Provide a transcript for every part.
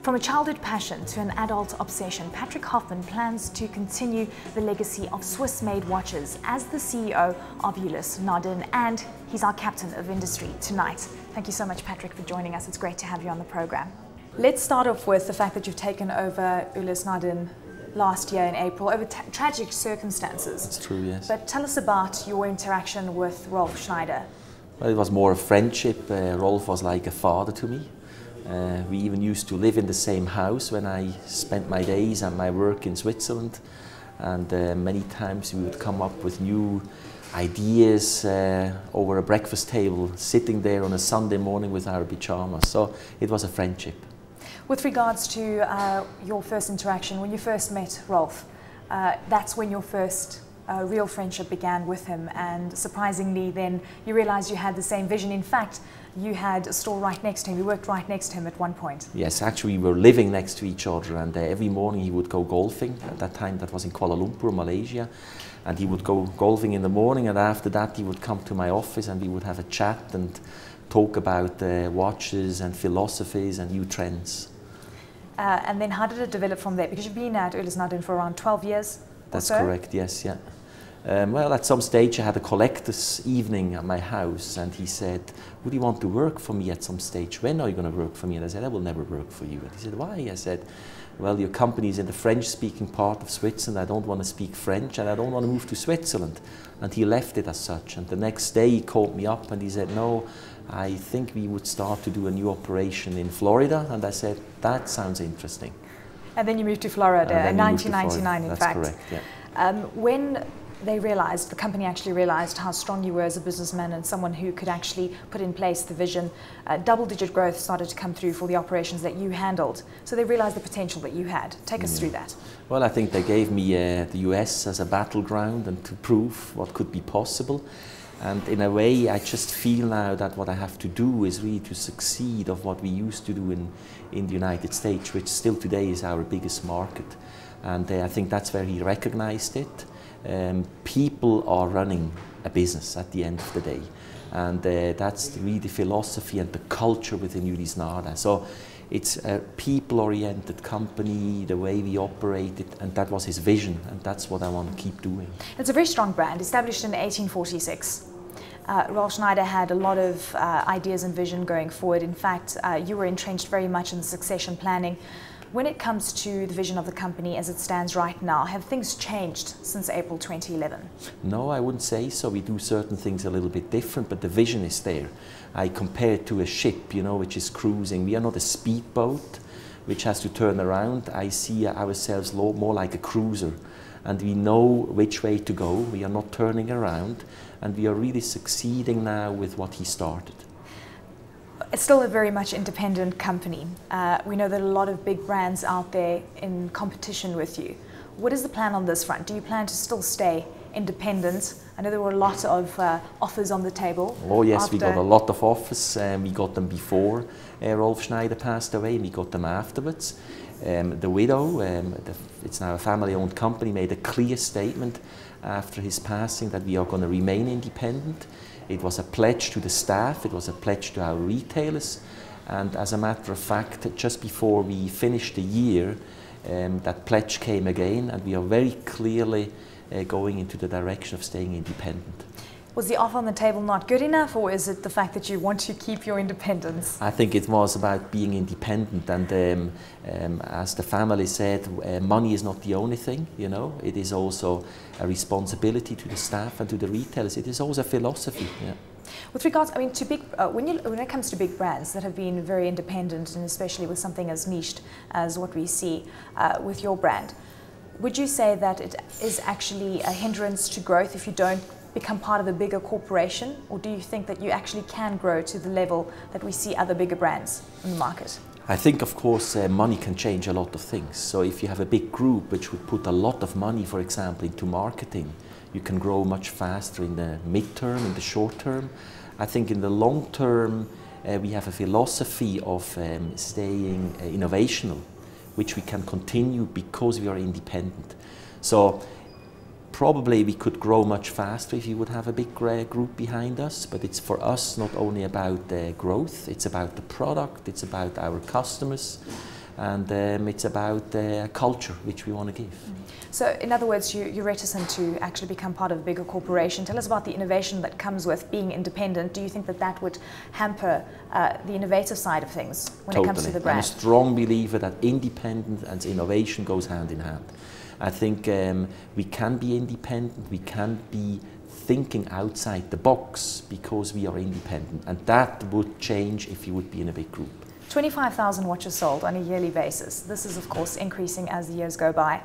From a childhood passion to an adult obsession, Patrik Hoffmann plans to continue the legacy of Swiss-made watches as the CEO of Ulysse Nardin, and he's our captain of industry tonight. Thank you so much, Patrik, for joining us. It's great to have you on the program. Let's start off with the fact that you've taken over Ulysse Nardin last year in April over tragic circumstances. That's true, yes. But tell us about your interaction with Rolf Schneider. Well, it was more a friendship. Rolf was like a father to me. We even used to live in the same house when I spent my days and my work in Switzerland, and many times we would come up with new ideas over a breakfast table, sitting there on a Sunday morning with our pyjamas. So it was a friendship. With regards to your first interaction, when you first met Rolf, that's when your first real friendship began with him, and surprisingly then you realized you had the same vision. In fact, you had a store right next to him, you worked right next to him at one point. Yes, actually we were living next to each other, and every morning he would go golfing. At that time that was in Kuala Lumpur, Malaysia, and he would go golfing in the morning, and after that he would come to my office and we would have a chat and talk about watches and philosophies and new trends. And then how did it develop from there? Because you've been at Ulysse Nardin for around 12 years. That's correct, yes, yeah. Well, at some stage I had a collector's evening at my house, and he said, would you want to work for me at some stage? When are you going to work for me? And I said, I will never work for you. And he said, why? I said, well, your company is in the French-speaking part of Switzerland. I don't want to speak French, and I don't want to move to Switzerland. And he left it as such. And the next day he called me up and he said, no, I think we would start to do a new operation in Florida. And I said, that sounds interesting. And then you moved to Florida in 1999, in fact. That's correct, yeah. When they realized, the company actually realized how strong you were as a businessman and someone who could actually put in place the vision, double-digit growth started to come through for the operations that you handled. So they realized the potential that you had. Take us through that. Well, I think they gave me the US as a battleground and to prove what could be possible. And in a way, I just feel now that what I have to do is really to succeed of what we used to do in the United States, which still today is our biggest market. And I think that's where he recognized it. People are running a business at the end of the day, and that's really the philosophy and the culture within Ulysse Nardin. So it's a people-oriented company, the way we operate it, and that was his vision, and that's what I want to keep doing. It's a very strong brand, established in 1846. Rolf Schneider had a lot of ideas and vision going forward. In fact, you were entrenched very much in succession planning. When it comes to the vision of the company as it stands right now, have things changed since April 2011? No, I wouldn't say so. We do certain things a little bit different, but the vision is there. I compare it to a ship, you know, which is cruising. We are not a speedboat which has to turn around. I see ourselves more like a cruiser, and we know which way to go. We are not turning around, and we are really succeeding now with what he started. It's still a very much independent company. We know that a lot of big brands out there in competition with you. What is the plan on this front? Do you plan to still stay independent? I know there were a lot of offers on the table. Oh yes, we got a lot of offers. We got them before Rolf Schneider passed away, and we got them afterwards. The widow, it's now a family-owned company, made a clear statement after his passing that we are going to remain independent. It was a pledge to the staff, it was a pledge to our retailers, and as a matter of fact, just before we finished the year, that pledge came again, and we are very clearly going into the direction of staying independent. Was the offer on the table not good enough, or is it the fact that you want to keep your independence? I think it was about being independent, and as the family said, money is not the only thing, you know. It is also a responsibility to the staff and to the retailers. It is also a philosophy. Yeah. With regards, I mean, to big, when it comes to big brands that have been very independent, and especially with something as niched as what we see with your brand, would you say that it is actually a hindrance to growth if you don't become part of a bigger corporation, or do you think that you actually can grow to the level that we see other bigger brands in the market? I think, of course, money can change a lot of things. So if you have a big group which would put a lot of money, for example, into marketing, you can grow much faster in the mid-term, in the short term. I think in the long term, we have a philosophy of staying innovational, which we can continue because we are independent. So probably we could grow much faster if you would have a big group behind us, but it's for us not only about growth, it's about the product, it's about our customers, and it's about a culture which we want to give. So in other words, you're reticent to actually become part of a bigger corporation. Tell us about the innovation that comes with being independent. Do you think that that would hamper the innovative side of things when it comes to the brand? I'm a strong believer that independence and innovation goes hand in hand. I think we can be independent, we can be thinking outside the box because we are independent, and that would change if you would be in a big group. 25,000 watches sold on a yearly basis. This is of course increasing as the years go by.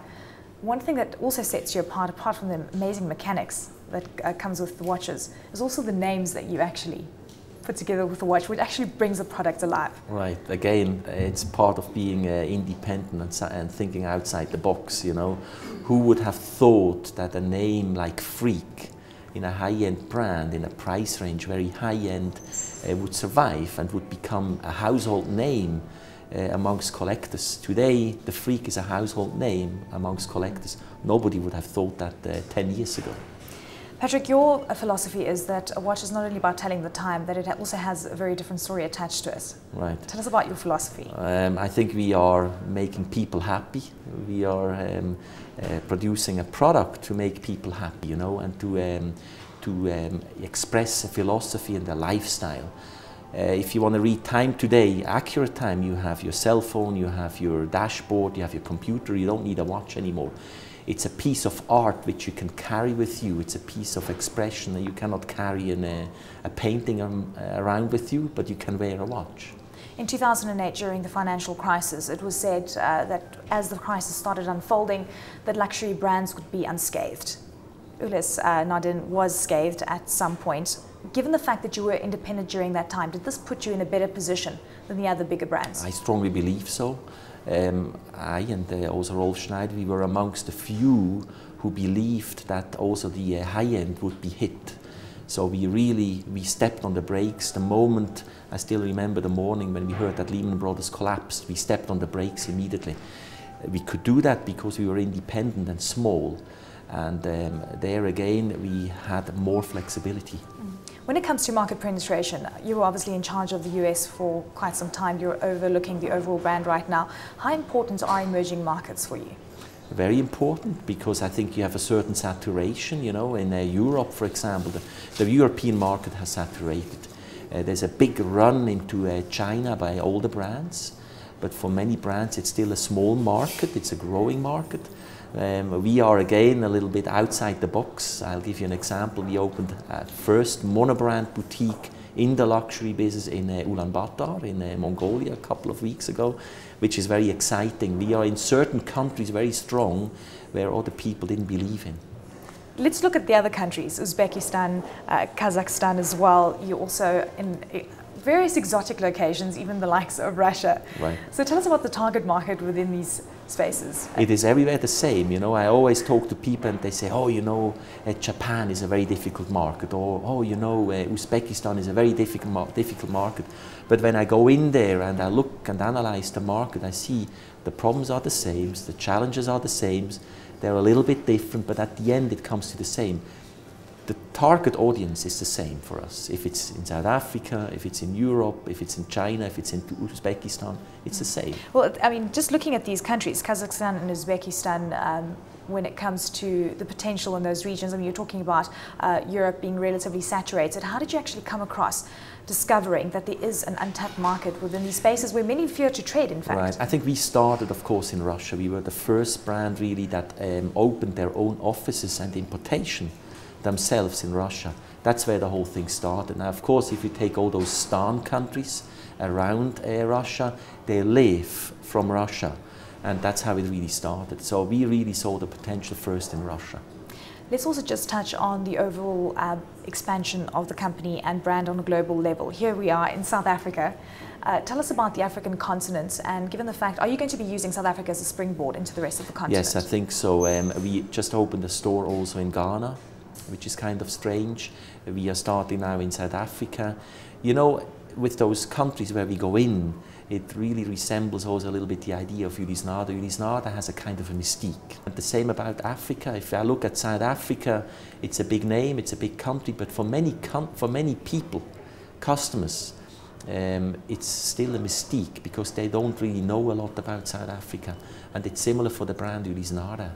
One thing that also sets you apart from the amazing mechanics that comes with the watches, is also the names that you actually put together with the watch, which actually brings the product alive. Right, again, it's part of being independent and thinking outside the box, you know. Who would have thought that a name like Freak, in a high-end brand, in a price range very high-end, would survive and would become a household name amongst collectors. Today, the Freak is a household name amongst collectors. Nobody would have thought that 10 years ago. Patrik, your philosophy is that a watch is not only about telling the time, that it also has a very different story attached to it. Right. Tell us about your philosophy. I think we are making people happy. We are producing a product to make people happy, you know, and to express a philosophy and a lifestyle. If you want to read time today, accurate time, you have your cell phone, you have your dashboard, you have your computer, you don't need a watch anymore. It's a piece of art which you can carry with you. It's a piece of expression that you cannot carry in a painting around with you, but you can wear a watch. In 2008, during the financial crisis, it was said that as the crisis started unfolding, that luxury brands would be unscathed. Ulysse Nardin was scathed at some point. Given the fact that you were independent during that time, did this put you in a better position than the other bigger brands? I strongly believe so. I and also Rolf Schneider, we were amongst the few who believed that also the high end would be hit. So we stepped on the brakes the moment. I still remember the morning when we heard that Lehman Brothers collapsed. We stepped on the brakes immediately. We could do that because we were independent and small, and there again we had more flexibility. When it comes to market penetration, you were obviously in charge of the US for quite some time. You're overlooking the overall brand right now. How important are emerging markets for you? Very important, because I think you have a certain saturation, you know. In Europe, for example, the European market has saturated. There's a big run into China by all the brands, but for many brands it's still a small market, it's a growing market. We are again a little bit outside the box. I'll give you an example. We opened a first monobrand boutique in the luxury business in Ulaanbaatar in Mongolia a couple of weeks ago, which is very exciting. We are in certain countries very strong where other people didn't believe in. Let's look at the other countries, Uzbekistan, Kazakhstan as well. You're also in various exotic locations, even the likes of Russia. Right. So tell us about the target market within these spaces. It is everywhere the same, you know. I always talk to people and they say, oh, you know, Japan is a very difficult market, or oh, you know, Uzbekistan is a very difficult market. But when I go in there and I look and analyze the market, I see the problems are the same, the challenges are the same, they're a little bit different, but at the end it comes to the same. The target audience is the same for us. If it's in South Africa, if it's in Europe, if it's in China, if it's in Uzbekistan, it's the same. Well, I mean, just looking at these countries, Kazakhstan and Uzbekistan, when it comes to the potential in those regions, I mean, you're talking about Europe being relatively saturated. How did you actually come across discovering that there is an untapped market within these spaces where many fear to trade, in fact? Right. I think we started, of course, in Russia. We were the first brand really that opened their own offices and importation themselves in Russia. That's where the whole thing started. Now, of course, if you take all those Stan countries around Russia, they live from Russia, and that's how it really started. So we really saw the potential first in Russia. Let's also just touch on the overall expansion of the company and brand on a global level. Here we are in South Africa. Tell us about the African continent, and given the fact, are you going to be using South Africa as a springboard into the rest of the continent? Yes, I think so. We just opened a store also in Ghana, which is kind of strange. We are starting now in South Africa. You know, with those countries where we go in, it really resembles also a little bit the idea of Ulysse Nardin. Ulysse Nardin has a kind of a mystique. And the same about Africa. If I look at South Africa, it's a big name, it's a big country, but for many people, customers, it's still a mystique because they don't really know a lot about South Africa, and it's similar for the brand Ulysse Nardin.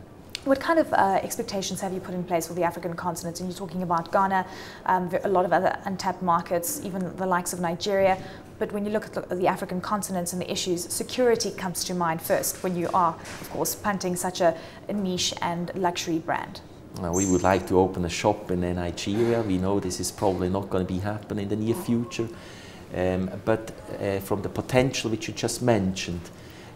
What kind of expectations have you put in place for the African continent? And you're talking about Ghana, a lot of other untapped markets, even the likes of Nigeria. But when you look at the African continent and the issues, security comes to mind first when you are, of course, punting such a niche and luxury brand. We would like to open a shop in Nigeria. We know this is probably not going to be happening in the near future. But from the potential which you just mentioned,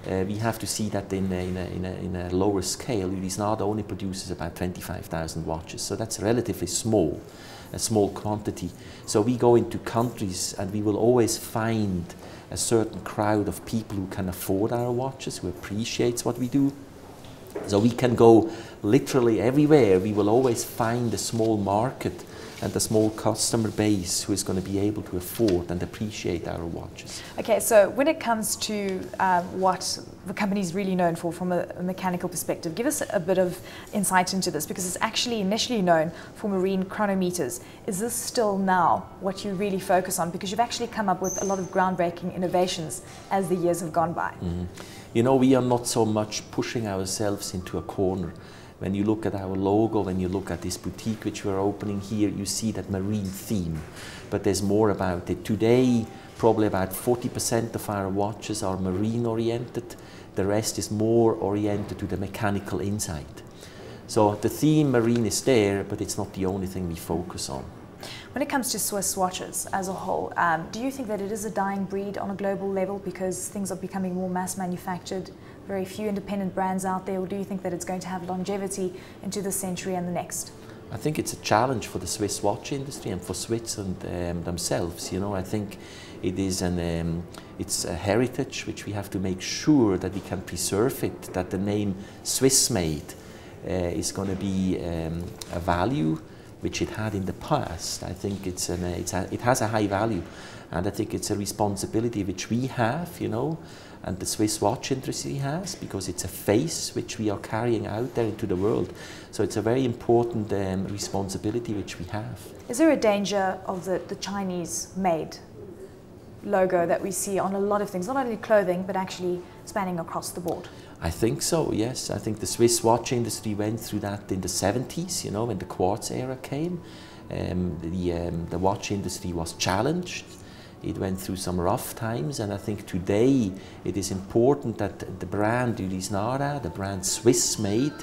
we have to see that in a lower scale. Ulysse Nardin only produces about 25,000 watches, so that's relatively small, a small quantity. So we go into countries and we will always find a certain crowd of people who can afford our watches, who appreciates what we do. So we can go literally everywhere. We will always find a small market and a small customer base who is going to be able to afford and appreciate our watches. Okay, so when it comes to what the company is really known for from a mechanical perspective, give us a bit of insight into this, because it's actually initially known for marine chronometers. Is this still now what you really focus on? Because you've actually come up with a lot of groundbreaking innovations as the years have gone by. Mm-hmm. You know, we are not so much pushing ourselves into a corner. When you look at our logo, when you look at this boutique which we're opening here, you see that marine theme. But there's more about it. Today, probably about 40% of our watches are marine oriented. The rest is more oriented to the mechanical inside. So the theme marine is there, but it's not the only thing we focus on. When it comes to Swiss watches as a whole, do you think that it is a dying breed on a global level because things are becoming more mass manufactured, very few independent brands out there, or do you think that it's going to have longevity into this century and the next? I think it's a challenge for the Swiss watch industry and for Switzerland themselves. You know, I think it is it's a heritage which we have to make sure that we can preserve it, that the name Swiss made is going to be a value which it had in the past. I think it has a high value, and I think it's a responsibility which we have, you know, and the Swiss watch industry has, because it's a face which we are carrying out there into the world. So it's a very important responsibility which we have. Is there a danger of the Chinese-made logo that we see on a lot of things, not only clothing, but actually spanning across the board? I think so, yes. I think the Swiss watch industry went through that in the 70s, you know, when the quartz era came. The watch industry was challenged. It went through some rough times, and I think today it is important that the brand Ulysse Nardin, the brand Swiss made,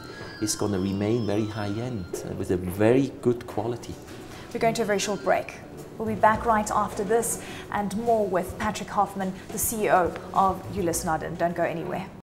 is going to remain very high-end with a very good quality. We're going to a very short break. We'll be back right after this and more with Patrik Hoffmann, the CEO of Ulysse Nardin. Don't go anywhere.